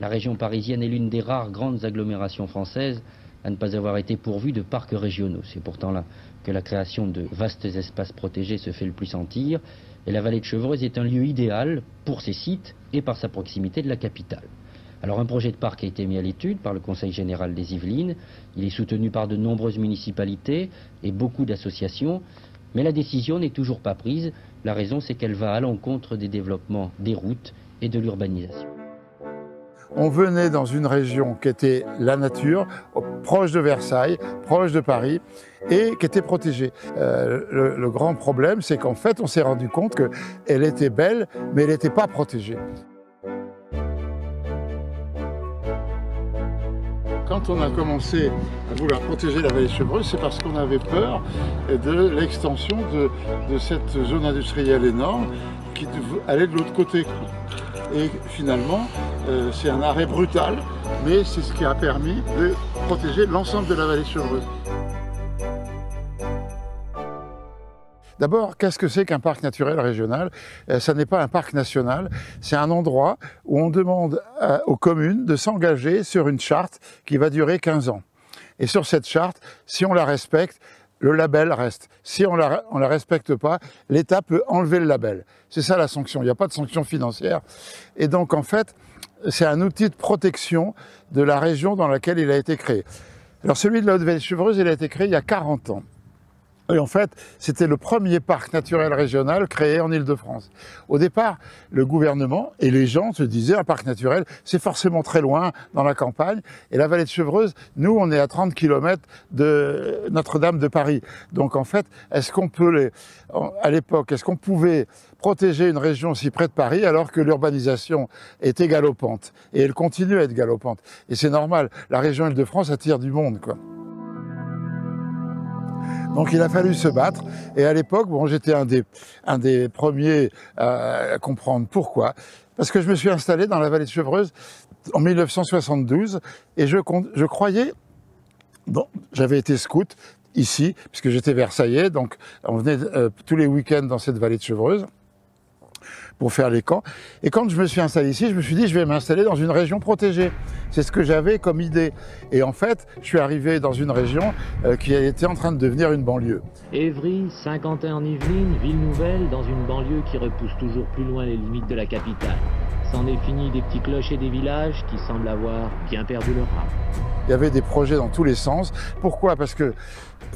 La région parisienne est l'une des rares grandes agglomérations françaises à ne pas avoir été pourvue de parcs régionaux. C'est pourtant là que la création de vastes espaces protégés se fait le plus sentir, et la vallée de Chevreuse est un lieu idéal pour ses sites et par sa proximité de la capitale. Alors un projet de parc a été mis à l'étude par le Conseil général des Yvelines, il est soutenu par de nombreuses municipalités et beaucoup d'associations, mais la décision n'est toujours pas prise. La raison, c'est qu'elle va à l'encontre des développements des routes et de l'urbanisation. On venait dans une région qui était la nature, proche de Versailles, proche de Paris, et qui était protégée. Le grand problème, c'est qu'en fait, on s'est rendu compte qu'elle était belle, mais elle n'était pas protégée. Quand on a commencé à vouloir protéger la vallée de Chevreuse, c'est parce qu'on avait peur de l'extension de cette zone industrielle énorme qui allait de l'autre côté. Et finalement, c'est un arrêt brutal, mais c'est ce qui a permis de protéger l'ensemble de la vallée de Chevreuse. D'abord, qu'est-ce que c'est qu'un parc naturel régional? Ça n'est pas un parc national, c'est un endroit où on demande aux communes de s'engager sur une charte qui va durer 15 ans. Et sur cette charte, si on la respecte, le label reste. Si on la respecte pas, l'État peut enlever le label. C'est ça la sanction, il n'y a pas de sanction financière. Et donc en fait, c'est un outil de protection de la région dans laquelle il a été créé. Alors celui de la Haute-Vallée-Chevreuse, il a été créé il y a 40 ans. Et en fait, c'était le premier parc naturel régional créé en Île-de-France. Au départ, le gouvernement et les gens se disaient un parc naturel, c'est forcément très loin dans la campagne. Et la vallée de Chevreuse, nous, on est à 30 km de Notre-Dame de Paris. Donc en fait, est-ce qu'on peut, à l'époque, est-ce qu'on pouvait protéger une région aussi près de Paris alors que l'urbanisation était galopante? Et elle continue à être galopante. Et c'est normal, la région Île-de-France attire du monde, quoi. Donc il a fallu se battre, et à l'époque, bon, j'étais un des premiers à comprendre pourquoi. Parce que je me suis installé dans la vallée de Chevreuse en 1972, et je croyais, bon, j'avais été scout ici, puisque j'étais versaillais, donc on venait tous les week-ends dans cette vallée de Chevreuse pour faire les camps. Et quand je me suis installé ici, je me suis dit, je vais m'installer dans une région protégée. C'est ce que j'avais comme idée. Et en fait, je suis arrivé dans une région qui était en train de devenir une banlieue. Évry, Saint-Quentin-en-Yvelines, ville nouvelle, dans une banlieue qui repousse toujours plus loin les limites de la capitale. C'en est fini des petits clochers des villages qui semblent avoir bien perdu leur âme. Il y avait des projets dans tous les sens. Pourquoi? Parce que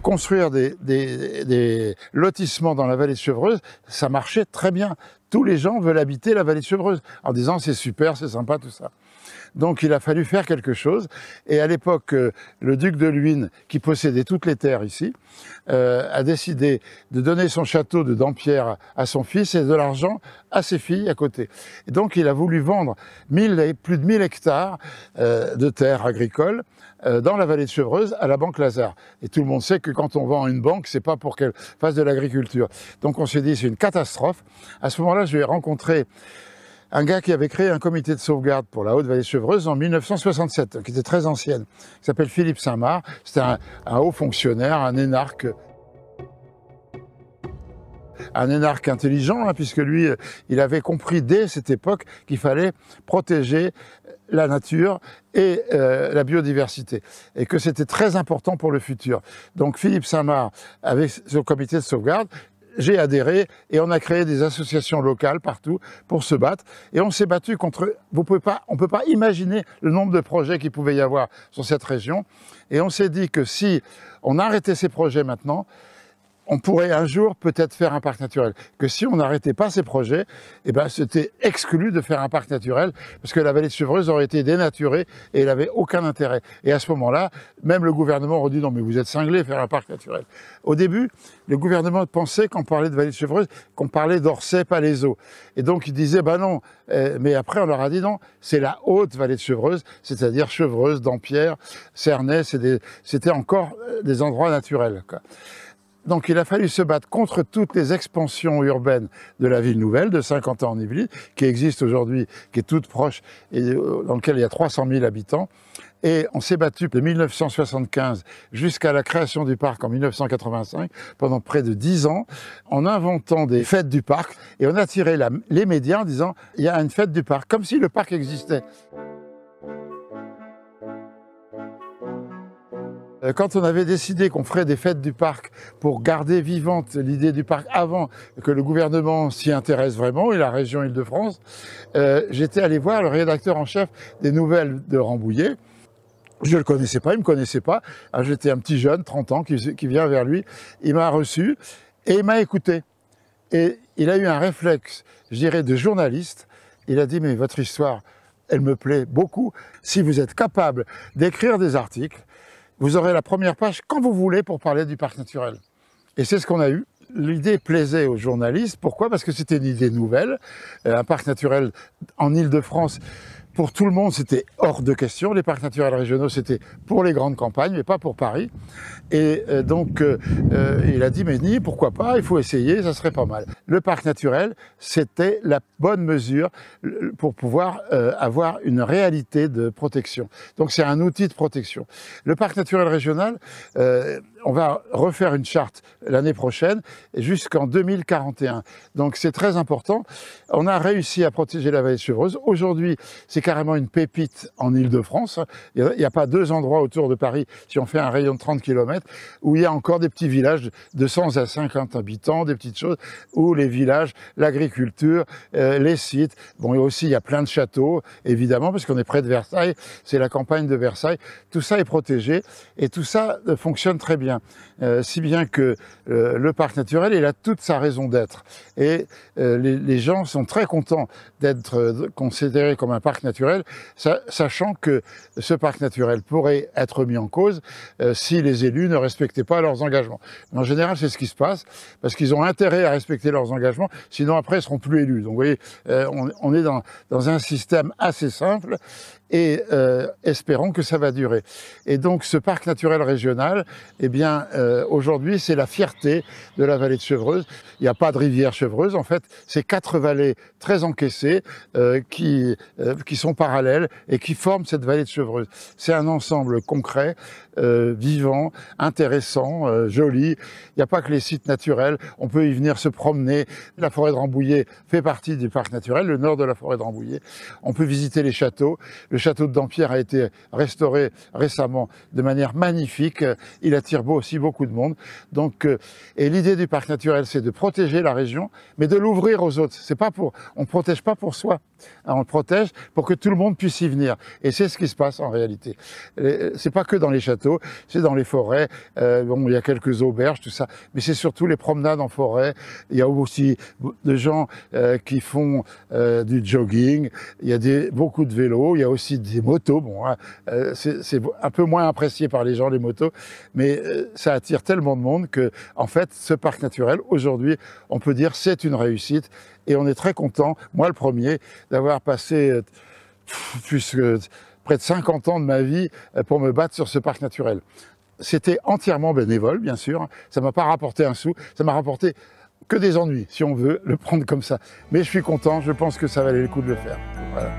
construire des lotissements dans la vallée de Chevreuse, ça marchait très bien. Tous les gens veulent habiter la vallée de Chevreuse en disant c'est super, c'est sympa, tout ça. Donc il a fallu faire quelque chose. Et à l'époque, le duc de Luynes, qui possédait toutes les terres ici, a décidé de donner son château de Dampierre à son fils et de l'argent à ses filles à côté. Et donc il a voulu vendre plus de 1000 hectares de terres agricoles dans la vallée de Chevreuse à la Banque Lazare. Et tout le monde sait que quand on vend une banque, c'est pas pour qu'elle fasse de l'agriculture. Donc on s'est dit c'est une catastrophe. À ce moment-là, je vais rencontrer un gars qui avait créé un comité de sauvegarde pour la Haute-Vallée-Chevreuse en 1967, qui était très ancienne, qui s'appelle Philippe Saint-Marc. C'était un haut fonctionnaire, un énarque intelligent, hein, puisque lui, il avait compris dès cette époque qu'il fallait protéger la nature et la biodiversité, et que c'était très important pour le futur. Donc Philippe Saint-Marc, avec son comité de sauvegarde, j'ai adhéré et on a créé des associations locales partout pour se battre. Et on s'est battu contre... on peut pas imaginer le nombre de projets qu'il pouvait y avoir sur cette région. Et on s'est dit que si on arrêtait ces projets maintenant, on pourrait un jour peut-être faire un parc naturel. Que si on n'arrêtait pas ces projets, eh ben, c'était exclu de faire un parc naturel parce que la vallée de Chevreuse aurait été dénaturée et elle n'avait aucun intérêt. Et à ce moment-là, même le gouvernement aurait dit non mais vous êtes cinglés, faire un parc naturel. Au début, le gouvernement pensait quand on parlait de vallée de Chevreuse, qu'on parlait d'Orsay, Palaiseau. Et donc il disait bah non, mais après on leur a dit non, c'est la haute vallée de Chevreuse, c'est-à-dire Chevreuse, Dampierre, Cernay, c'était encore des endroits naturels, quoi. Donc il a fallu se battre contre toutes les expansions urbaines de la ville nouvelle, de Saint-Quentin-en-Yvelines, qui existe aujourd'hui, qui est toute proche, et dans laquelle il y a 300 000 habitants. Et on s'est battu de 1975 jusqu'à la création du parc en 1985, pendant près de 10 ans, en inventant des fêtes du parc. Et on a attiré les médias en disant « il y a une fête du parc », comme si le parc existait. Quand on avait décidé qu'on ferait des fêtes du parc pour garder vivante l'idée du parc avant que le gouvernement s'y intéresse vraiment, et la région Île-de-France, j'étais allé voir le rédacteur en chef des Nouvelles de Rambouillet. Je ne le connaissais pas, il ne me connaissait pas. J'étais un petit jeune, 30 ans, qui vient vers lui. Il m'a reçu et il m'a écouté. Et il a eu un réflexe, je dirais, de journaliste. Il a dit, mais votre histoire, elle me plaît beaucoup. Si vous êtes capable d'écrire des articles, vous aurez la première page quand vous voulez pour parler du parc naturel. Et c'est ce qu'on a eu. L'idée plaisait aux journalistes. Pourquoi? Parce que c'était une idée nouvelle. Un parc naturel en Île-de-France, pour tout le monde, c'était hors de question. Les parcs naturels régionaux, c'était pour les grandes campagnes, mais pas pour Paris. Et donc, il a dit, mais ni, pourquoi pas, il faut essayer, ça serait pas mal. Le parc naturel, c'était la bonne mesure pour pouvoir avoir une réalité de protection. Donc, c'est un outil de protection. Le parc naturel régional, on va refaire une charte l'année prochaine jusqu'en 2041. Donc, c'est très important. On a réussi à protéger la vallée de Chevreuse. Aujourd'hui, c'est carrément une pépite en Île-de-France. Il n'y a pas 2 endroits autour de Paris, si on fait un rayon de 30 km, où il y a encore des petits villages de 100 à 50 habitants, des petites choses, où les villages, l'agriculture, les sites, bon, et aussi il y a plein de châteaux, évidemment, parce qu'on est près de Versailles, c'est la campagne de Versailles, tout ça est protégé, et tout ça fonctionne très bien. Si bien que le parc naturel, il a toute sa raison d'être. Et les gens sont très contents d'être considérés comme un parc naturel, sachant que ce parc naturel pourrait être mis en cause si les élus ne respectaient pas leurs engagements. Mais en général, c'est ce qui se passe, parce qu'ils ont intérêt à respecter leurs engagements, sinon après, ils ne seront plus élus. Donc vous voyez, on est dans un système assez simple, et espérons que ça va durer. Et donc ce parc naturel régional, eh bien aujourd'hui c'est la fierté de la vallée de Chevreuse. Il n'y a pas de rivière Chevreuse, en fait c'est 4 vallées très encaissées qui sont parallèles et qui forment cette vallée de Chevreuse. C'est un ensemble concret, vivant, intéressant, joli. Il n'y a pas que les sites naturels, on peut y venir se promener. La forêt de Rambouillet fait partie du parc naturel, le nord de la forêt de Rambouillet. On peut visiter les châteaux. Le château de Dampierre a été restauré récemment de manière magnifique. Il attire aussi beaucoup de monde. Donc, et l'idée du parc naturel, c'est de protéger la région, mais de l'ouvrir aux autres. C'est pas on ne protège pas pour soi. On le protège pour que tout le monde puisse y venir. Et c'est ce qui se passe en réalité. C'est pas que dans les châteaux, c'est dans les forêts. Bon, il y a quelques auberges, tout ça, mais c'est surtout les promenades en forêt. Il y a aussi des gens qui font du jogging. Il y a beaucoup de vélos. Il y a aussi des motos. Bon, hein, c'est un peu moins apprécié par les gens, les motos, mais ça attire tellement de monde que, en fait, ce parc naturel, aujourd'hui, on peut dire c'est une réussite. Et on est très content, moi le premier, d'avoir passé près de 50 ans de ma vie pour me battre sur ce parc naturel. C'était entièrement bénévole, bien sûr. Ça m'a pas rapporté un sou, ça m'a rapporté que des ennuis, si on veut le prendre comme ça. Mais je suis content, je pense que ça valait le coup de le faire. Voilà.